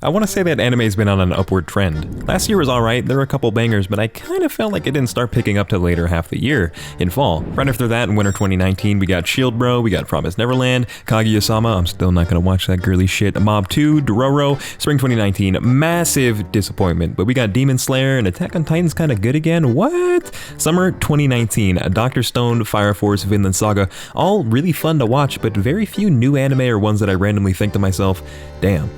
I want to say that anime's been on an upward trend. Last year was alright, there were a couple bangers, but I kind of felt like it didn't start picking up till later half the year, in fall. Right after that, in winter 2019, we got Shield Bro, we got Promised Neverland, Kaguya-sama, I'm still not gonna watch that girly shit, Mob 2, Dororo, spring 2019, massive disappointment, but we got Demon Slayer and Attack on Titan's kinda good again, what? Summer 2019, Dr. Stone, Fire Force, Vinland Saga, all really fun to watch, but very few new anime or ones that I randomly think to myself, damn.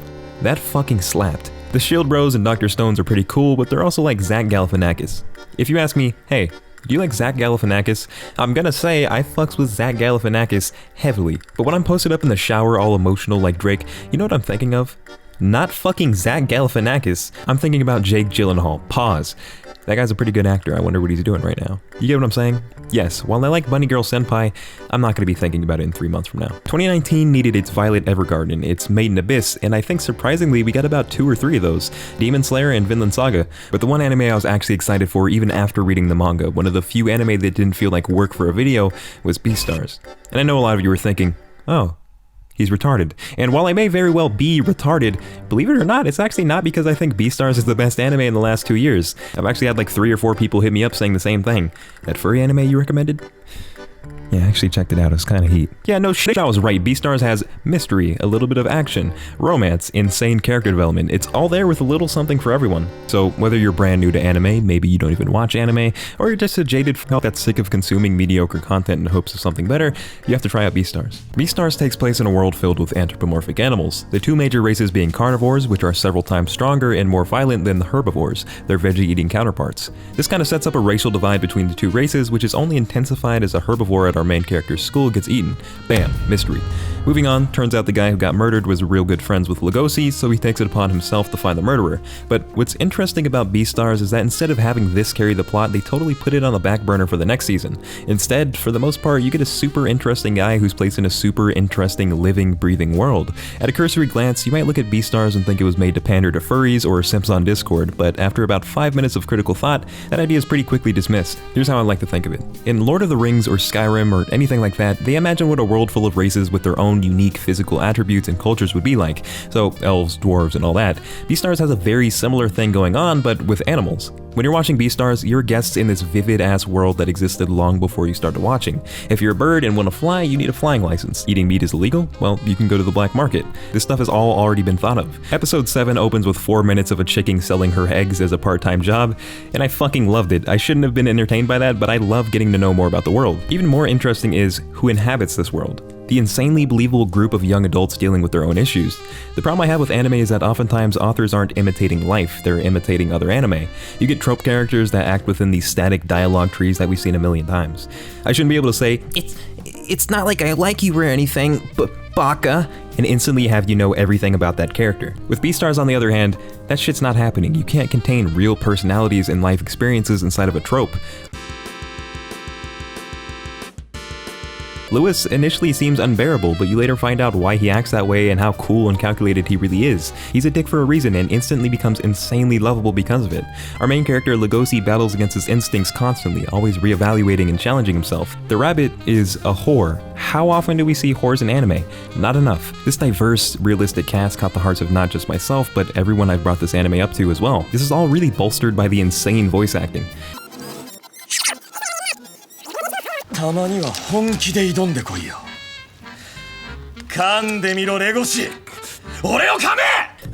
That fucking slapped. The Shield Bros and Dr. Stones are pretty cool, but they're also like Zach Galifianakis. If you ask me, hey, do you like Zach Galifianakis? I'm gonna say I fucks with Zach Galifianakis heavily, but when I'm posted up in the shower all emotional like Drake, you know what I'm thinking of? Not fucking Zach Galifianakis. I'm thinking about Jake Gyllenhaal. Pause. That guy's a pretty good actor. I wonder what he's doing right now. You get what I'm saying? Yes, while I like Bunny Girl Senpai, I'm not going to be thinking about it in 3 months from now. 2019 needed its Violet Evergarden, its Maiden Abyss, and I think surprisingly we got about 2 or 3 of those, Demon Slayer and Vinland Saga. But the one anime I was actually excited for even after reading the manga, one of the few anime that didn't feel like work for a video, was Beastars. And I know a lot of you were thinking, oh, he's retarded. And while I may very well be retarded, believe it or not, it's actually not because I think Beastars is the best anime in the last 2 years. I've actually had like 3 or 4 people hit me up saying the same thing. That furry anime you recommended? Yeah, I actually checked it out, it was kinda heat. Yeah, no shit, I was right. Beastars has mystery, a little bit of action, romance, insane character development. It's all there with a little something for everyone. So whether you're brand new to anime, maybe you don't even watch anime, or you're just a jaded fuck that's sick of consuming mediocre content in hopes of something better, you have to try out Beastars. Beastars takes place in a world filled with anthropomorphic animals, the 2 major races being carnivores, which are several times stronger and more violent than the herbivores, their veggie-eating counterparts. This kind of sets up a racial divide between the 2 races, which is only intensified as a herbivore at our main character's school gets eaten. Bam, mystery. Moving on, turns out the guy who got murdered was real good friends with Legosi, so he takes it upon himself to find the murderer. But what's interesting about Beastars is that instead of having this carry the plot, they totally put it on the back burner for the next season. Instead, for the most part, you get a super interesting guy who's placed in a super interesting living, breathing world. At a cursory glance, you might look at Beastars and think it was made to pander to furries or simps on Discord, but after about 5 minutes of critical thought, that idea is pretty quickly dismissed. Here's how I like to think of it. In Lord of the Rings or Skyrim or anything like that, they imagine what a world full of races with their own unique physical attributes and cultures would be like. So elves, dwarves, and all that. Beastars has a very similar thing going on, but with animals. When you're watching Beastars, you're guests in this vivid-ass world that existed long before you started watching. If you're a bird and want to fly, you need a flying license. Eating meat is illegal? Well, you can go to the black market. This stuff has all already been thought of. Episode 7 opens with 4 minutes of a chicken selling her eggs as a part-time job, and I fucking loved it. I shouldn't have been entertained by that, but I love getting to know more about the world. Even more interesting is who inhabits this world. The insanely believable group of young adults dealing with their own issues. The problem I have with anime is that oftentimes authors aren't imitating life, they're imitating other anime. You get trope characters that act within these static dialogue trees that we've seen a million times. I shouldn't be able to say, it's not like I like you or anything, but baka, and instantly have you know everything about that character. With Beastars on the other hand, that shit's not happening. You can't contain real personalities and life experiences inside of a trope. Luois initially seems unbearable, but you later find out why he acts that way and how cool and calculated he really is. He's a dick for a reason and instantly becomes insanely lovable because of it. Our main character Legosi battles against his instincts constantly, always reevaluating and challenging himself. The rabbit is a whore. How often do we see whores in anime? Not enough. This diverse, realistic cast caught the hearts of not just myself, but everyone I've brought this anime up to as well. This is all really bolstered by the insane voice acting. たまには本気で挑んでこいよ。噛んでみろレゴシ。俺を噛め！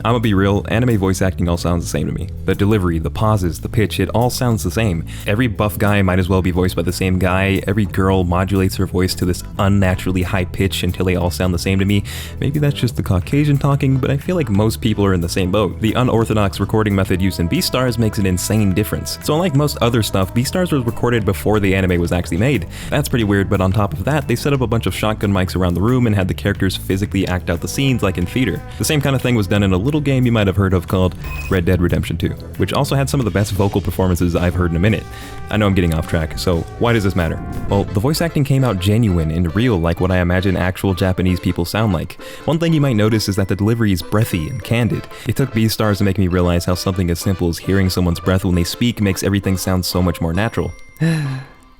I'ma be real, anime voice acting all sounds the same to me. The delivery, the pauses, the pitch, it all sounds the same. Every buff guy might as well be voiced by the same guy. Every girl modulates her voice to this unnaturally high pitch until they all sound the same to me. Maybe that's just the Caucasian talking, but I feel like most people are in the same boat. The unorthodox recording method used in Beastars makes an insane difference. So unlike most other stuff, Beastars was recorded before the anime was actually made. That's pretty weird, but on top of that, they set up a bunch of shotgun mics around the room and had the characters physically act out the scenes like in theater. The same kind of thing was done in a little game you might have heard of called Red Dead Redemption 2, which also had some of the best vocal performances I've heard in a minute. I know I'm getting off track, so why does this matter? Well, the voice acting came out genuine and real, like what I imagine actual Japanese people sound like. One thing you might notice is that the delivery is breathy and candid. It took Beastars to make me realize how something as simple as hearing someone's breath when they speak makes everything sound so much more natural.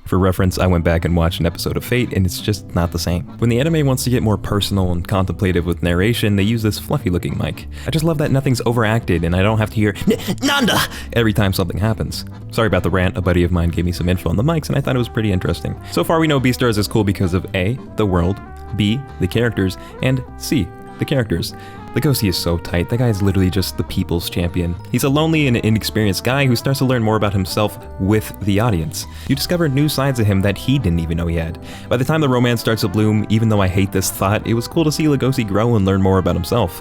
For reference, I went back and watched an episode of Fate, and it's just not the same. When the anime wants to get more personal and contemplative with narration, they use this fluffy-looking mic. I just love that nothing's overacted, and I don't have to hear Nanda every time something happens. Sorry about the rant, a buddy of mine gave me some info on the mics, and I thought it was pretty interesting. So far we know Beastars is cool because of A, the world, B, the characters, and C, the characters. Legosi is so tight, that guy is literally just the people's champion. He's a lonely and inexperienced guy who starts to learn more about himself with the audience. You discover new sides of him that he didn't even know he had. By the time the romance starts to bloom, even though I hate this thought, it was cool to see Legosi grow and learn more about himself.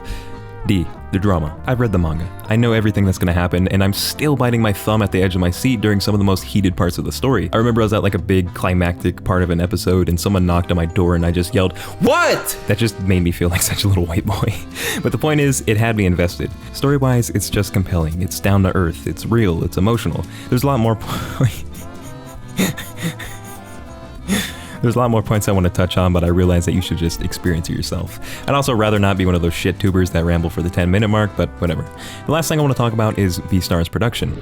D, the drama. I've read the manga. I know everything that's gonna happen, and I'm still biting my thumb at the edge of my seat during some of the most heated parts of the story. I remember I was at like a big climactic part of an episode and someone knocked on my door and I just yelled, "What?" That just made me feel like such a little white boy. But the point is, it had me invested. Story-wise, it's just compelling. It's down to earth. It's real. It's emotional. There's a lot more There's a lot more points I want to touch on, but I realize that you should just experience it yourself. I'd also rather not be one of those shit tubers that ramble for the 10-minute mark, but whatever. The last thing I want to talk about is Beastars production.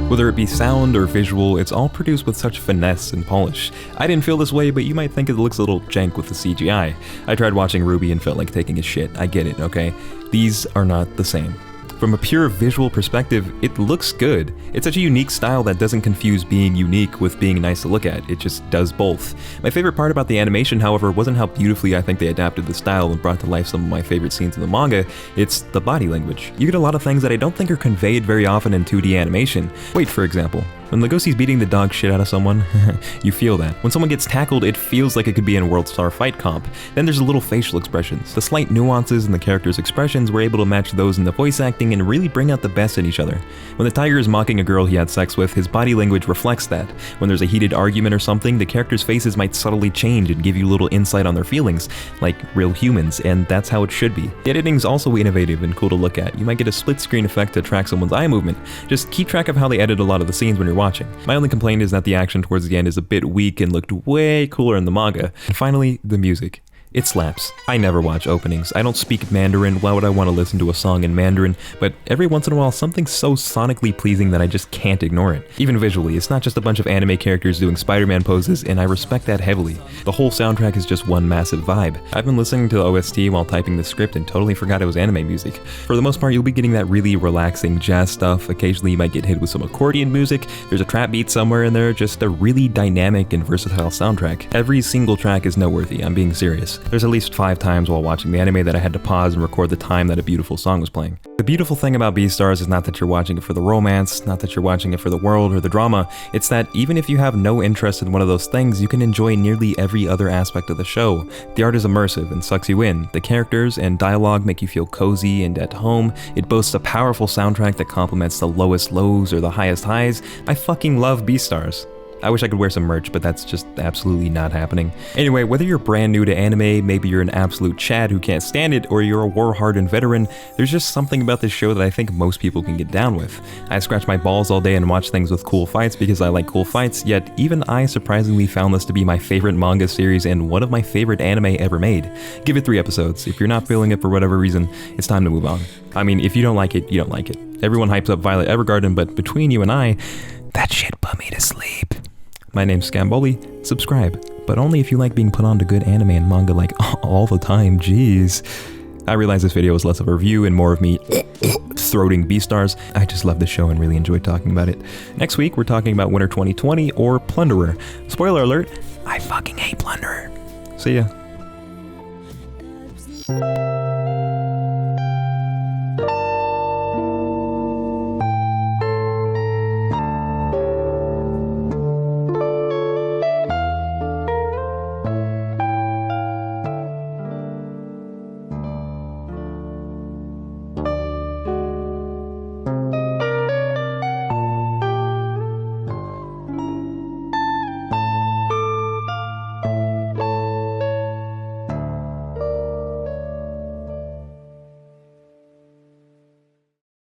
Whether it be sound or visual, it's all produced with such finesse and polish. I didn't feel this way, but you might think it looks a little jank with the CGI. I tried watching Ruby and felt like taking a shit. I get it, okay? These are not the same. From a pure visual perspective, it looks good. It's such a unique style that doesn't confuse being unique with being nice to look at. It just does both. My favorite part about the animation, however, wasn't how beautifully I think they adapted the style and brought to life some of my favorite scenes in the manga. It's the body language. You get a lot of things that I don't think are conveyed very often in 2D animation. Wait, for example. When Legosi's beating the dog shit out of someone, you feel that. When someone gets tackled, it feels like it could be in a World Star Fight comp. Then there's the little facial expressions. The slight nuances in the characters' expressions were able to match those in the voice acting and really bring out the best in each other. When the tiger is mocking a girl he had sex with, his body language reflects that. When there's a heated argument or something, the characters' faces might subtly change and give you a little insight on their feelings, like real humans, and that's how it should be. The editing's also innovative and cool to look at. You might get a split screen effect to track someone's eye movement. Just keep track of how they edit a lot of the scenes when you're watching. My only complaint is that the action towards the end is a bit weak and looked way cooler in the manga. And finally, the music. It slaps. I never watch openings. I don't speak Mandarin. Why would I want to listen to a song in Mandarin? But every once in a while, something's so sonically pleasing that I just can't ignore it. Even visually, it's not just a bunch of anime characters doing Spider-Man poses, and I respect that heavily. The whole soundtrack is just one massive vibe. I've been listening to the OST while typing the script and totally forgot it was anime music. For the most part, you'll be getting that really relaxing jazz stuff. Occasionally, you might get hit with some accordion music. There's a trap beat somewhere in there. Just a really dynamic and versatile soundtrack. Every single track is noteworthy. I'm being serious. There's at least 5 times while watching the anime that I had to pause and record the time that a beautiful song was playing. The beautiful thing about Beastars is not that you're watching it for the romance, not that you're watching it for the world or the drama, it's that even if you have no interest in one of those things, you can enjoy nearly every other aspect of the show. The art is immersive and sucks you in. The characters and dialogue make you feel cozy and at home. It boasts a powerful soundtrack that complements the lowest lows or the highest highs. I fucking love Beastars. I wish I could wear some merch, but that's just absolutely not happening. Anyway, whether you're brand new to anime, maybe you're an absolute Chad who can't stand it, or you're a war-hardened veteran, there's just something about this show that I think most people can get down with. I scratch my balls all day and watch things with cool fights because I like cool fights, yet even I surprisingly found this to be my favorite manga series and one of my favorite anime ever made. Give it 3 episodes. If you're not feeling it for whatever reason, it's time to move on. I mean, if you don't like it, you don't like it. Everyone hypes up Violet Evergarden, but between you and I, that shit put me to sleep. My name's Scamboli. Subscribe, but only if you like being put on to good anime and manga like all the time, jeez. I realize this video is less of a review and more of me throating Beastars. I just love the show and really enjoyed talking about it. Next week, we're talking about Winter 2020 or Plunderer. Spoiler alert, I fucking hate Plunderer. See ya.